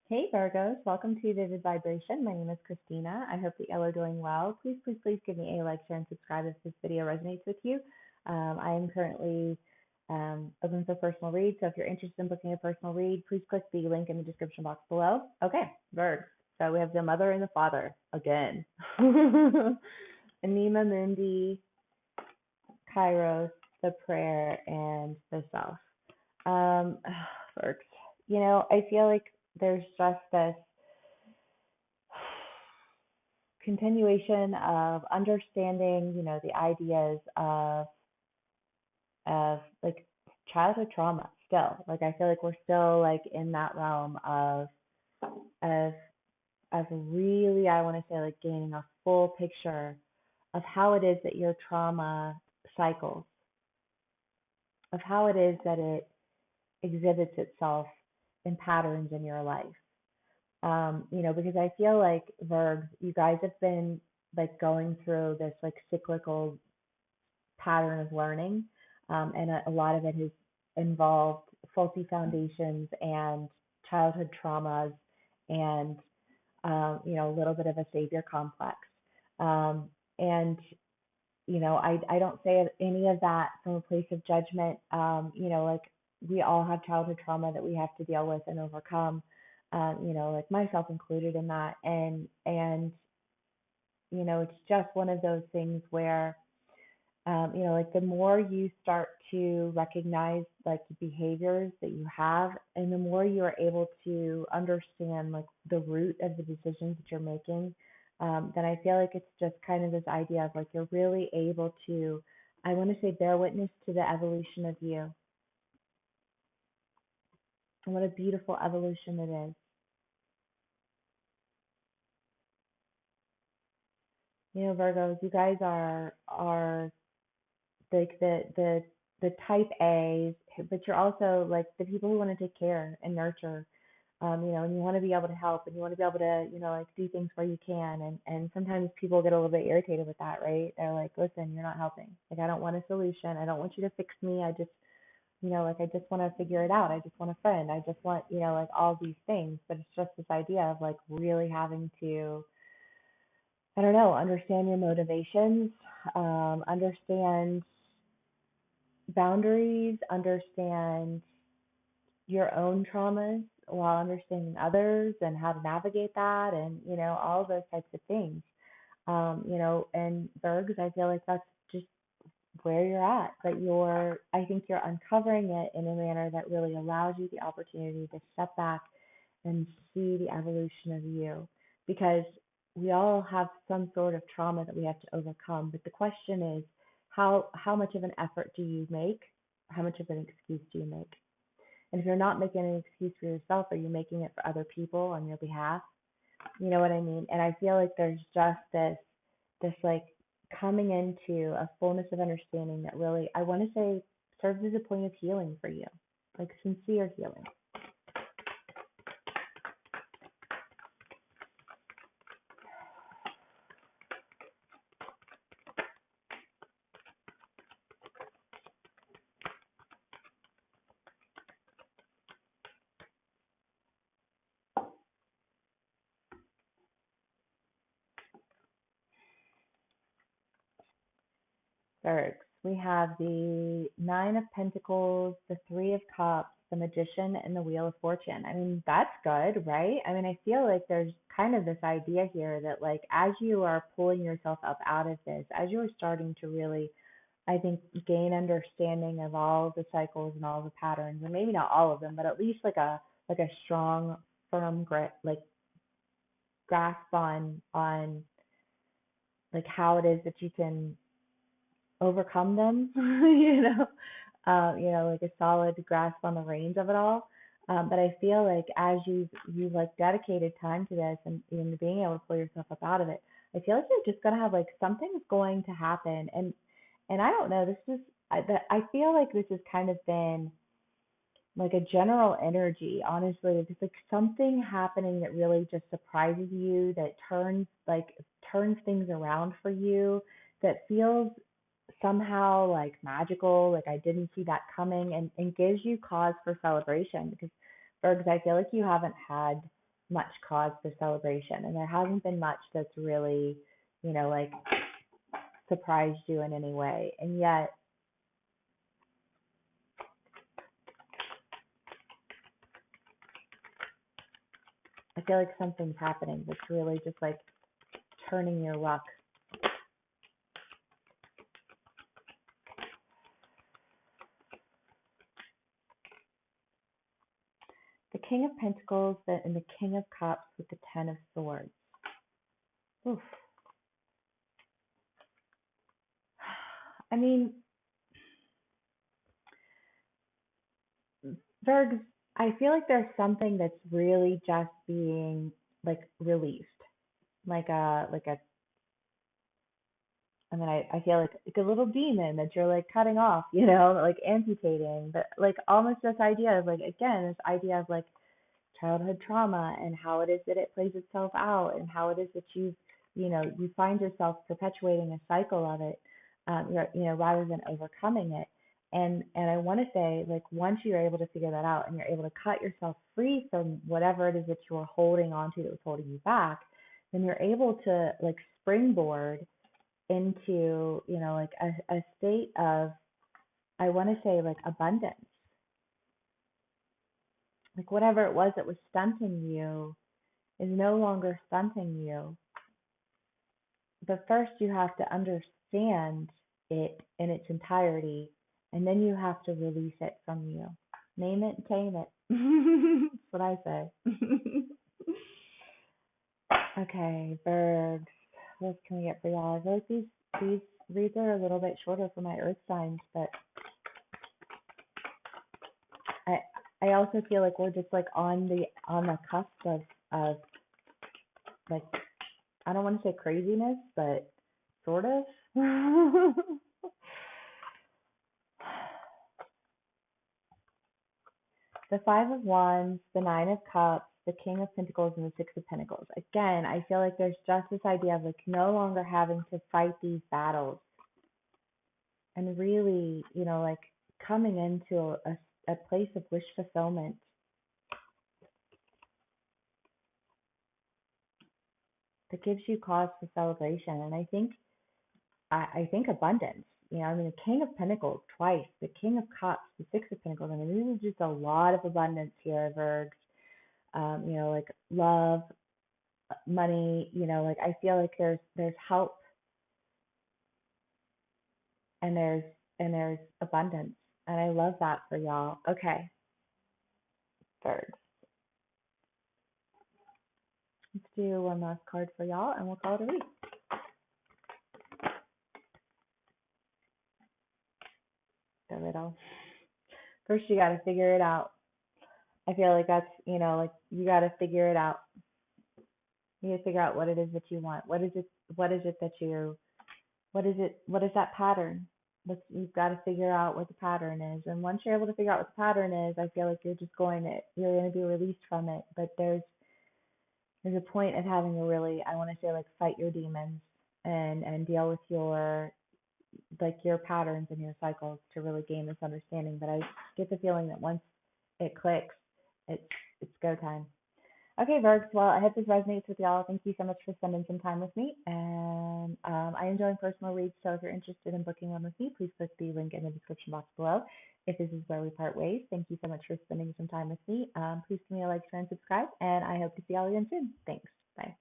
Hey Virgos, welcome to Vivid Vibration. My name is Christina. I hope that y'all are doing well. Please give me a like, share, and subscribe if this video resonates with you. I am currently open for personal reads, so if you're interested in booking a personal read, please click the link in the description box below. Okay, Virgs. So we have the mother and the father again. Anima Mundi, Kairos, the prayer, and the self. Virgs. I feel like there's just this continuation of understanding, the ideas of like childhood trauma still. Like I feel like we're still like in that realm of of really, I want to say, like gaining a full picture of how it is that your trauma cycles, of how it is that it exhibits itself in patterns in your life. Because I feel like Virgs, you guys have been like going through this like cyclical pattern of learning, and a lot of it has involved faulty foundations and childhood traumas, and a little bit of a savior complex. And I don't say any of that from a place of judgment. Like we all have childhood trauma that we have to deal with and overcome. Like myself included in that. And it's just one of those things where, like the more you start to recognize like the behaviors that you have, and the more you are able to understand like the root of the decisions that you're making, then I feel like it's just kind of this idea of like you're really able to, I want to say, bear witness to the evolution of you. And what a beautiful evolution it is. Virgos, you guys are like the type A's, but you're also like the people who want to take care and nurture, and you want to be able to help, and you want to be able to, like do things where you can. And sometimes people get a little bit irritated with that, right? They're like, listen, you're not helping. Like, I don't want a solution. I don't want you to fix me. I just, like I just want to figure it out. I just want a friend. I just want, like all these things. But it's just this idea of like really having to, I don't know, understand your motivations, understand boundaries, understand your own traumas while understanding others and how to navigate that, and all those types of things. And Bergs, I feel like that's just where you're at. But I think you're uncovering it in a manner that really allows you the opportunity to step back and see the evolution of you, because we all have some sort of trauma that we have to overcome. But the question is, how much of an effort do you make? How much of an excuse do you make? And if you're not making an excuse for yourself, are you making it for other people on your behalf? You know what I mean? And I feel like there's just this like coming into a fullness of understanding that really, I want to say, serves as a point of healing for you, like sincere healing. Bergs. We have the Nine of Pentacles, the Three of Cups, the Magician, and the Wheel of Fortune. I mean, that's good, right? I mean, I feel like there's kind of this idea here that, like, as you are pulling yourself up out of this, as you are starting to really, I think, gain understanding of all the cycles and all the patterns, and maybe not all of them, but at least like a strong, firm grip, like grasp on like how it is that you can overcome them, like a solid grasp on the reins of it all. But I feel like as you've like dedicated time to this, and being able to pull yourself up out of it, I feel like you're just gonna have like something's going to happen, and I don't know. I feel like this has kind of been like a general energy, honestly. It's like something happening that really just surprises you, that turns things around for you, that feels somehow like magical, like I didn't see that coming, and gives you cause for celebration. Because Bergs, I feel like you haven't had much cause for celebration, and there hasn't been much that's really, like surprised you in any way. And yet, I feel like something's happening that's really just like turning your luck. The King of Pentacles and the King of Cups with the Ten of Swords. Oof. I mean, Virgs, I feel like there's something that's really just being like released. I mean, I feel like a little demon that you're like cutting off, like amputating, but like almost this idea of like, again, this idea of like childhood trauma and how it is that it plays itself out and how it is that you find yourself perpetuating a cycle of it, rather than overcoming it. And I want to say, like, once you're able to figure that out and you're able to cut yourself free from whatever it is that you were holding on to that was holding you back, then you're able to like springboard into, like a state of, I want to say, like abundance. Like whatever it was that was stunting you is no longer stunting you. But first, you have to understand it in its entirety, and then you have to release it from you. Name it and tame it. That's what I say. Okay, birds. What can we get for y'all? I feel like these reads are a little bit shorter for my earth signs, but I also feel like we're just like on the cusp of like, I don't want to say craziness, but sort of. The Five of Wands, the Nine of Cups, the King of Pentacles, and the Six of Pentacles. Again, I feel like there's just this idea of like no longer having to fight these battles and really, like coming into a place of wish fulfillment. That gives you cause for celebration. And I think abundance. I mean, the King of Pentacles twice, the King of Cups, the Six of Pentacles. I mean, this is just a lot of abundance here, Virgs. Like love, money. Like I feel like there's help, and there's abundance, and I love that for y'all. Okay, Virgs. Let's do one last card for y'all, and we'll call it a week. The riddle. First, you got to figure it out. I feel like that's, like you got to figure it out. You got to figure out what it is that you want. What is it that what is that pattern? You've got to figure out what the pattern is. And once you're able to figure out what the pattern is, I feel like you're going to be released from it. But there's a point of having to really, I want to say, like fight your demons and deal with your patterns and your cycles to really gain this understanding. But I get the feeling that once it clicks, it's go time. Okay, Virgs. Well, I hope this resonates with y'all. Thank you so much for spending some time with me. And I enjoy personal reads, so if you're interested in booking one with me, please click the link in the description box below. If this is where we part ways, thank you so much for spending some time with me. Please give me a like, share, and subscribe, and I hope to see y'all again soon. Thanks. Bye.